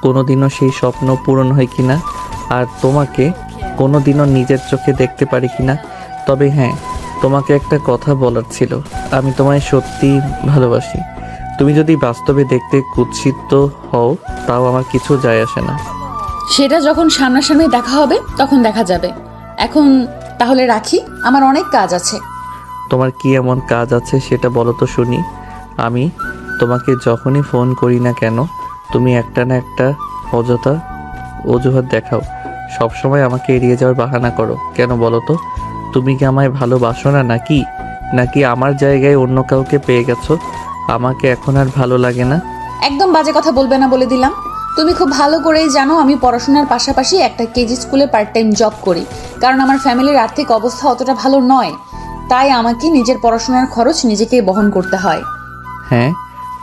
কোনোদিনও সেই স্বপ্ন পূরণ হয় কিনা আর তোমাকে কোনোদিনও নিজের চোখে দেখতে পারি কিনা। তবে হ্যাঁ, তোমাকে একটা কথা বলার ছিল। আমি তোমায় সত্যি ভালোবাসি। তুমি যদি বাস্তবে দেখতে কুৎসিত হও তাও আমার কিছু যায় আসে না। সেটা যখন সামনাসামনি দেখা হবে তখন দেখা যাবে। এখন তাহলে রাখি, আমার অনেক কাজ আছে। তোমার কি এমন কাজ আছে সেটা বলো তো শুনি। আমি তোমাকে যখনই ফোন করি না কেন তুমি একটা না একটা অযথা অজুহাত দেখাও। সবসময় আমাকে এড়িয়ে যাওয়ার বাহানা করো কেন বলো তো? তুমি কি আমায় ভালোবাসো না নাকি? নাকি আমার জায়গায় অন্য কাউকে পেয়ে গেছো? আমাকে এখন আর ভালো লাগে না। একদম বাজে কথা বলবে না বলে দিলাম। তুমি খুব ভালো করেই জানো আমি পড়াশোনার পাশাপাশি একটা কেজি স্কুলে পার্ট টাইম জব করি, কারণ আমার ফ্যামিলির আর্থিক অবস্থা অতটা ভালো নয়। তাই আমাকে নিজের পড়াশোনার খরচ নিজেকেই বহন করতে হয়। হ্যাঁ,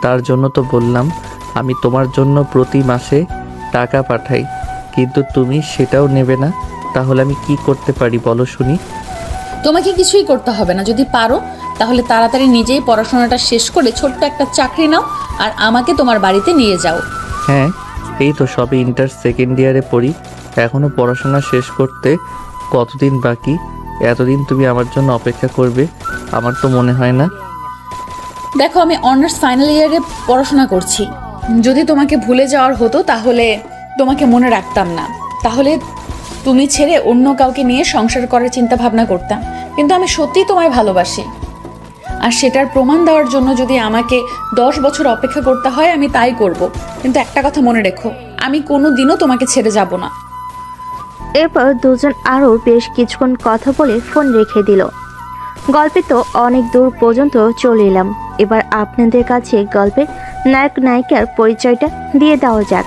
তার জন্য তো বললাম আমি তোমার জন্য প্রতি মাসে টাকা পাঠাই, কিন্তু তুমি সেটাও নেবে না। তাহলে আমি কি করতে পারি বলো শুনি। তোমাকে কিছুই করতে হবে না। যদি পারো তাহলে তাড়াতাড়ি নিজেই পড়াশোনাটা শেষ করে ছোট্ট একটা চাকরি নাও আর আমাকে তোমার বাড়িতে নিয়ে যাও। হ্যাঁ, এই তো সবে ইন্টার সেকেন্ড ইয়ারে পড়ি, এখনও পড়াশোনা শেষ করতে কতদিন বাকি? এতদিন তুমি আমার জন্য অপেক্ষা করবে আমার তো মনে হয় না। দেখো, আমি অনার্স ফাইনাল ইয়ারে পড়াশোনা করছি। যদি তোমাকে ভুলে যাওয়ার হতো তাহলে তোমাকে মনে রাখতাম না, তাহলে তুমি ছেড়ে অন্য কাউকে নিয়ে সংসার করার চিন্তা ভাবনা করতাম। কিন্তু আমি সত্যিই তোমায় ভালোবাসি, আর সেটার প্রমাণ দেওয়ার জন্য যদি আমাকে 10 বছর অপেক্ষা করতে হয় আমি তাই করব। কিন্তু একটা কথা মনে রেখো, আমি কোনো দিনও তোমাকে ছেড়ে যাব না। এরপর দুজন আরও বেশ কিছুক্ষণ কথা বলে ফোন রেখে দিল। গল্পে তো অনেক দূর পর্যন্ত চলে এলাম। এবার আপনাদের কাছে গল্পের নায়ক নায়িকার পরিচয়টা দিয়ে দেওয়া যাক।